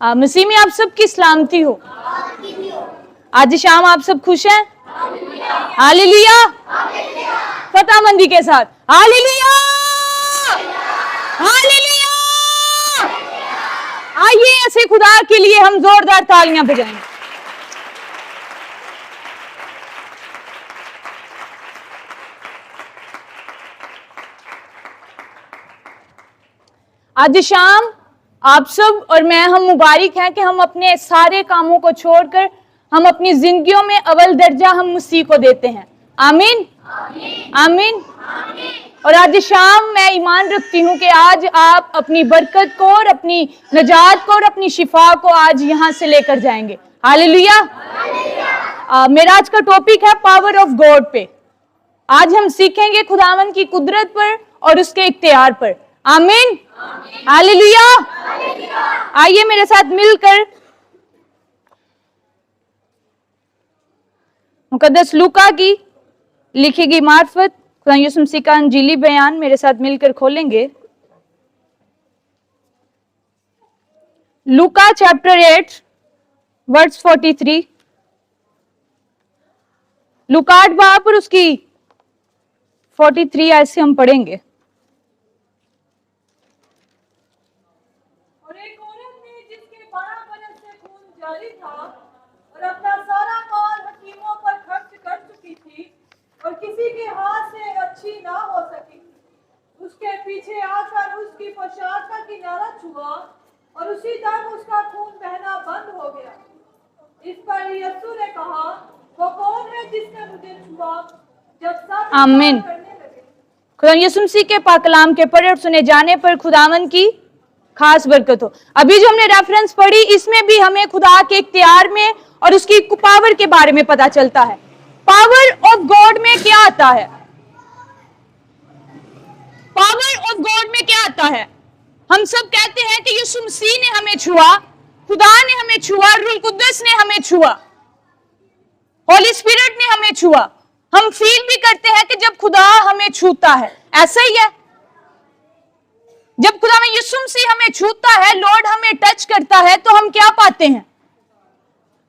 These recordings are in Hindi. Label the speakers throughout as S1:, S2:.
S1: मसीह में आप सबकी सलामती हो। आज शाम आप सब खुश हैं? हालेलुया, फतेहमंदी के साथ हालेलुया, हालेलुया। आइए ऐसे खुदा के लिए हम जोरदार तालियां बजाएंगे। आज शाम आप सब और मैं हम मुबारक हैं कि हम अपने सारे कामों को छोड़कर हम अपनी जिंदगियों में अव्वल दर्जा हम मसीह को देते हैं। आमीन, आमीन। और आज शाम मैं ईमान रखती हूं कि आज आप अपनी बरकत को और अपनी नजात को और अपनी शिफा को आज यहां से लेकर जाएंगे। हालेलुया। मेरा आज का टॉपिक है पावर ऑफ गॉड पे। आज हम सीखेंगे खुदावन की कुदरत पर और उसके इख्तियार पर। आमीन, हालेलुया। आइए मेरे साथ मिलकर मुकद्दस लूका की लिखी गई मार्फत खुदा यीशु मसीह का अंजीली बयान मेरे साथ मिलकर खोलेंगे। लूका चैप्टर 8 वर्स 43। लूका 8 बाब पर उसकी 43 ऐसे हम पढ़ेंगे।
S2: और अपना सारा माल हकीमों पर खर्च कर चुकी थी और किसी के हाथ से अच्छी ना हो सकी। उसके पीछे आकर उसकी पोशाक का किनारा छुआ और उसी दम उसका खून बहना बंद हो गया। इस पर यीशु ने कहा, वो कौन है जिसने मुझे छुआ? जब सब
S1: आमीन। खुदा यीशु मसीह के पाक कलाम के पढ़े और सुने जाने पर खुदावन की खास बरकत हो। अभी जो हमने रेफरेंस पढ़ी इसमें भी हमें खुदा के इख्तियार में और उसकी पावर के बारे में पता चलता है। पावर ऑफ गॉड में क्या आता है? पावर ऑफ गॉड में क्या आता है? हम सब कहते हैं कि यीशु मसीह ने हमें छुआ, खुदा ने हमें छुआ, रूह कुद्दस ने हमें छुआ, होली स्पिरिट ने हमें छुआ। हम फील भी करते हैं कि जब खुदा हमें छूता है, ऐसा ही है। जब खुदा में यीशु मसीह हमें छूता है, लॉर्ड हमें टच करता है, तो हम क्या पाते हैं?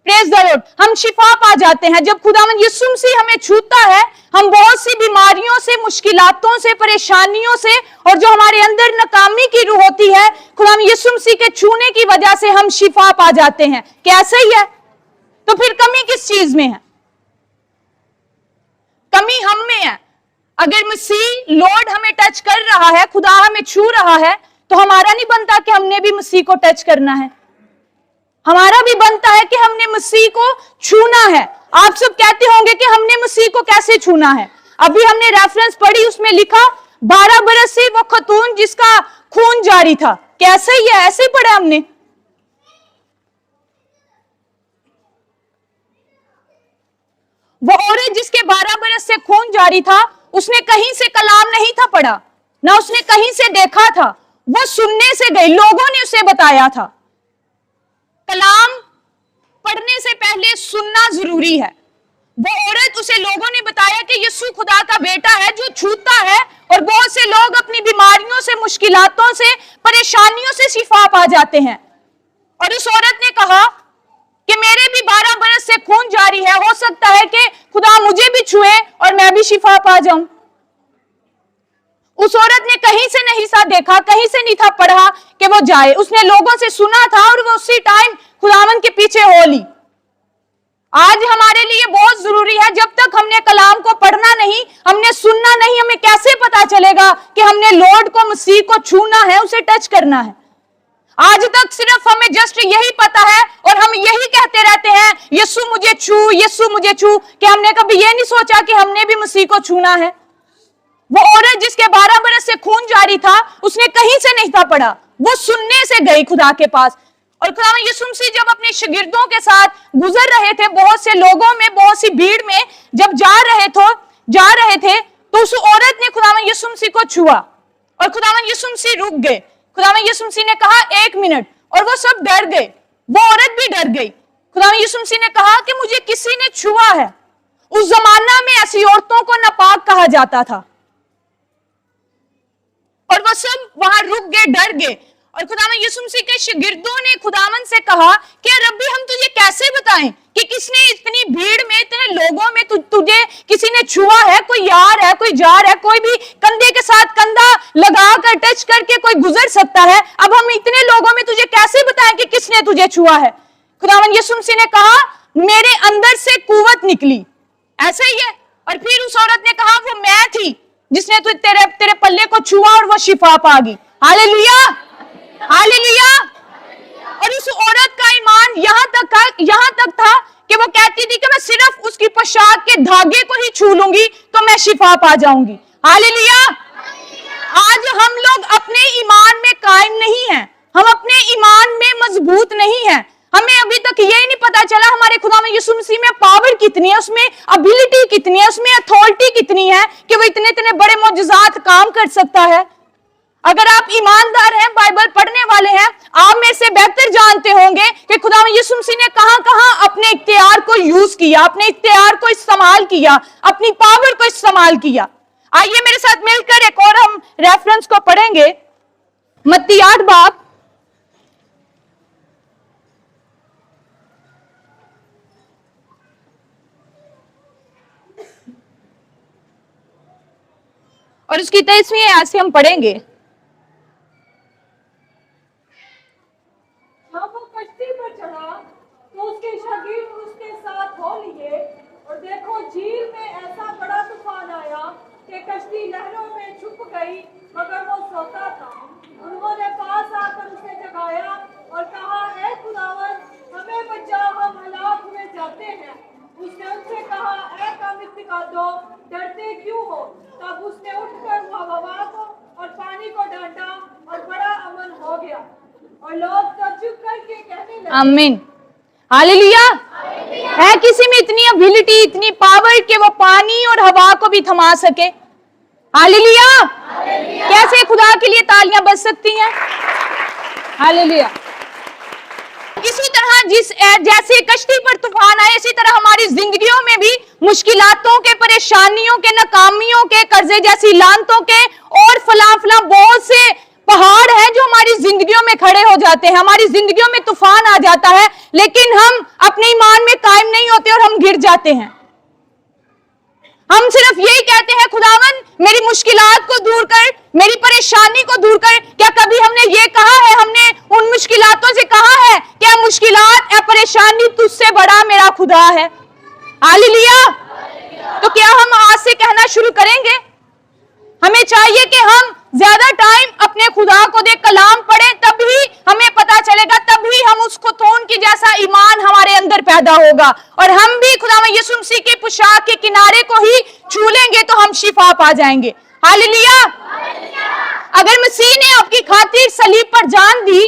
S1: प्रेज द लॉर्ड, हम शिफा पा जाते हैं। जब खुदा में यीशु मसीह हमें छूता है, हम बहुत सी बीमारियों से, मुश्किलातों से, परेशानियों से और जो हमारे अंदर नाकामी की रूह होती है, खुदा में यीशु मसीह के छूने की वजह से हम शिफा पा जाते हैं। कैसे ही है? तो फिर कमी किस चीज में है? कमी हम में है। अगर मसीह लॉर्ड हमें टच कर रहा है, खुदा हमें छू रहा है, तो हमारा नहीं बनता कि हमने भी मसीह को टच करना है। हमारा भी बनता है कि हमने मसीह को छूना है। आप सब कहते होंगे कि हमने मसीह को कैसे छूना है। अभी हमने रेफरेंस पढ़ी, उसमें लिखा 12 बरस से वो खतून जिसका खून जारी था। कैसे ही है? ऐसे ही पढ़ा हमने। वो औरत जिसके 12 बरस से खून जारी था, उसने कहीं से कलाम नहीं था पढ़ा, ना उसने कहीं से देखा था। वो सुनने से गई, लोगों ने उसे बताया था। कलाम पढ़ने से पहले सुनना जरूरी है। वो औरत, उसे लोगों ने बताया कि यीशु खुदा का बेटा है जो छूता है, और बहुत से लोग अपनी बीमारियों से, मुश्किलातों से, परेशानियों से शिफा पा जाते हैं। और उस औरत ने कहा कि मेरे भी 12 बरस से खून जारी है, हो सकता है कि खुदा मुझे भी छुए और मैं भी शिफा पा जाऊं। उस औरत ने कहीं से नहीं सा देखा, कहीं से नहीं था पढ़ा कि वो जाए। उसने लोगों से सुना था और वो उसी टाइम खुदावन के पीछे हो ली। आज हमारे लिए बहुत जरूरी है, जब तक हमने कलाम को पढ़ना नहीं, हमने सुनना नहीं, हमें कैसे पता चलेगा कि हमने लॉर्ड को, मसीह को छूना है, उसे टच करना है। आज तक सिर्फ हमें जस्ट यही पता है और हम यही कहते रहते हैं, यीशु मुझे छू, यीशु मुझे छू, कि हमने कभी ये नहीं सोचा कि हमने भी मसीह को छूना है। वो औरत जिसके 12 बरस से खून जारी था, उसने कहीं से नहीं था पढ़ा, वो सुनने से गई खुदा के पास। और खुदा में यीशु मसीह जब अपने शागिर्दों के साथ गुजर रहे थे, बहुत से लोगों में, बहुत सी भीड़ में जब जा रहे थे, तो उस औरत ने खुदा में यीशु मसीह को छुआ और खुदा में यीशु मसीह रुक गए। खुदा में यीशु मसीह ने कहा 1 मिनट, और वो सब डर गए, वो औरत भी डर गई। खुदा में यीशु मसीह ने कहा कि मुझे किसी ने छुआ है। उस जमाना में ऐसी औरतों को नापाक कहा जाता था। और वो सब वहां रुक गए, डर गए। और खुदावन यीशु मसीह के शागिर्दों ने खुदावन से कहा कि रब्बी हम तुझे कैसे बताएं कि किसने इतनी भीड़ में, इतने लोगों में तुझे किसी ने छुआ है, कोई यार है, कोई जार है, कोई भी कंधे के साथ कंधा लगाकर टच करके कोई गुजर सकता है। अब हम इतने लोगों में तुझे कैसे बताएं कि किसने तुझे छुआ है। खुदावन यीशु मसीह ने कहा मेरे अंदर से कुव्वत निकली, ऐसा ही है। और फिर उस औरत ने कहा वो मैं थी जिसने तेरे पल्ले को छुआ और वो शिफा पा गई। Hallelujah, hallelujah. और उस औरत का ईमान यहां तक था कि वो कहती थी कि मैं सिर्फ उसकी पोशाक के धागे को ही छू लूंगी तो मैं शिफा पा जाऊंगी। हालेलुया। आज हम लोग अपने ईमान में कायम नहीं हैं, हम अपने ईमान में मजबूत नहीं हैं। हमें अभी तक ये नहीं पता चला हमारे खुदा में यीशु मसीह में पावर कितनी है, उसमें एबिलिटी कितनी है, उसमें अथॉरिटी कितनी है कि वो इतने इतने बड़े मौजज़ात काम कर सकता है। अगर आप ईमानदार हैं, बाइबल पढ़ने वाले हैं, आप में से बेहतर जानते होंगे कि खुदा यीशु मसीह ने कहां कहां अपने इख्तियार को यूज किया, अपने इख्तियार को इस्तेमाल किया, अपनी पावर को इस्तेमाल किया। आइए मेरे साथ मिलकर एक और हम रेफरेंस को पढ़ेंगे, मत्ती 8 बाब और उसकी 23वीं आयत से हम पढ़ेंगे।
S2: जब वो कश्ती पर चढ़ा तो उसके शागिर्द उसके साथ हो लिए, और देखो झील में ऐसा बड़ा तूफान आया कि कश्ती लहरों में छुप गई, मगर वो सोता था। उन्होंने पास आकर उसे जगाया और कहा, ऐ खुदावन, हमें बचा, हम हलाक हुए जाते हैं। उसने उनसे कहा, ऐ कामित्तिकादो, डरते क्यों हो? तब उसने उठकर हवा को और पानी को डांटा और बड़ा अमन हो गया, और लोग ताज्जुब करके कहने लगे,
S1: आमीन, हालेलुया। है किसी में इतनी एबिलिटी, इतनी पावर कि वो पानी और हवा को भी थमा सके? हालेलुया। कैसे खुदा के लिए तालियां बज सकती हैं? हालेलुया। इसी तरह जैसे कश्ती पर तूफान आए, इसी तरह हमारी जिंदगियों में भी मुश्किलातों के, परेशानियों के, नाकामियों के, कर्जे जैसी लानतों के और फला बहुत से पहाड़ हैं जो हमारी जिंदगियों में खड़े हो जाते हैं, हमारी जिंदगियों में तूफान आ जाता है, लेकिन हम अपने ईमान में कायम नहीं होते और हम गिर जाते हैं। हम सिर्फ यही कहते हैं, खुदावन मेरी मुश्किलात को दूर कर, मेरी परेशानी को दूर कर। क्या कभी हमने ये कहा है, हमने उन मुश्किलातों से कहा है क्या मुश्किलात या परेशानी तुझसे बड़ा मेरा खुदा है? हालेलुया। तो क्या हम आज से कहना शुरू करेंगे? हमें चाहिए कि हम ज्यादा टाइम अपने खुदा को दे, कलाम पढ़ें, तभी हमें पता चलेगा, तभी हम उसको थोन की जैसा ईमान हमारे अंदर पैदा होगा और हम भी खुदा में यीशु मसीह के पोशाक के किनारे को ही छू लेंगे तो हम शिफा पा जाएंगे। हालेलुया। अगर मसीह ने आपकी खातिर सलीब पर जान दी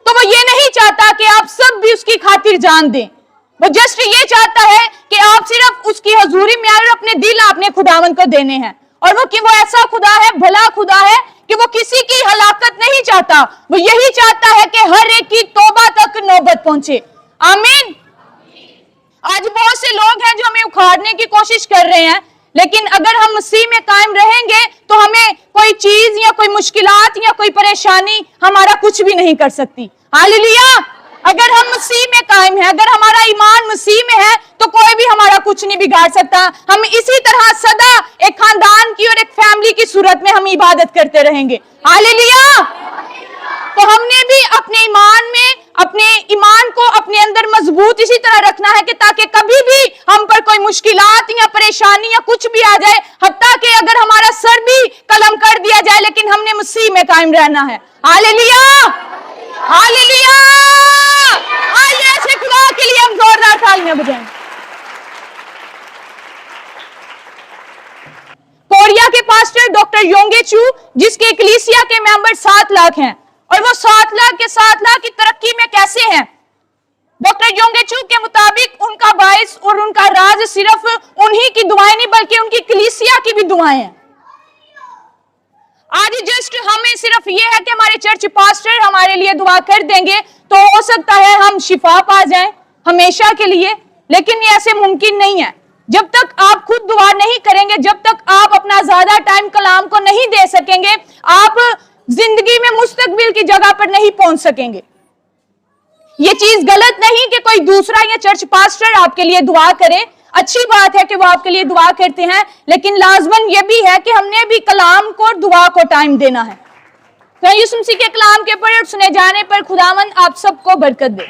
S1: तो वो ये नहीं चाहता कि आप सब भी उसकी खातिर जान दें, वो जस्ट ये चाहता है कि आप सिर्फ उसकी हजूरी में आए और अपने दिल आपने खुदावन को देने हैं। और वो ऐसा खुदा है, भला खुदा है कि वो किसी की हलाकत नहीं चाहता, वो यही चाहता है कि हर एक की तौबा तक नौबत पहुंचे। आमीन। आज बहुत से लोग हैं जो हमें उखाड़ने की कोशिश कर रहे हैं, लेकिन अगर हम मसीह में कायम रहेंगे तो हमें कोई चीज या कोई मुश्किलात या कोई परेशानी हमारा कुछ भी नहीं कर सकती। हालेलुया। अगर हम मसीह में कायम हैं, अगर हमारा ईमान मसीह में है तो कोई भी हमारा कुछ नहीं बिगाड़ सकता। हम इसी तरह सदा एक खानदान की और एक फैमिली की सूरत में हम इबादत करते रहेंगे। हालेलुया। तो हमने भी अपने ईमान में, अपने ईमान को अपने अंदर मजबूत इसी तरह रखना है कि ताकि कभी भी हम पर कोई मुश्किलात या परेशानी या कुछ भी आ जाए, हत्ता कि अगर हमारा सर भी कलम कर दिया जाए, लेकिन हमने मसीह में कायम रहना है। Hallelujah, hallelujah. आइए ऐसे खुदा के लिए हम जोरदार तालियां बजाएं। कोरिया के पास्टर डॉक्टर योंगे चू, जिसके कलीसिया के मेंबर 7 लाख हैं, और वो 7 लाख के 7 लाख की तरक्की में कैसे हैं? डॉक्टर योंगे चू के मुताबिक उनका बाइस और उनका राज सिर्फ उन्हीं की दुआएं नहीं बल्कि उनकी कलीसिया की भी दुआएं हैं। आज जस्ट हमें सिर्फ ये है कि हमारे चर्च पास्टर हमारे लिए दुआ कर देंगे तो हो सकता है हम शिफा पा जाएं हमेशा के लिए, लेकिन ये ऐसे मुमकिन नहीं है। जब तक आप खुद दुआ नहीं करेंगे, जब तक आप अपना ज्यादा टाइम कलाम को नहीं दे सकेंगे, आप जिंदगी में मुस्तकबिल की जगह पर नहीं पहुंच सकेंगे। ये चीज गलत नहीं कि कोई दूसरा या चर्च पास्टर आपके लिए दुआ करे, अच्छी बात है कि वो आपके लिए दुआ करते हैं, लेकिन लाजमन ये भी है कि हमने भी कलाम को और दुआ को टाइम देना है। तो यीशु मसीह के कलाम के पढ़े और सुने जाने पर खुदावंद आप सबको बरकत दे।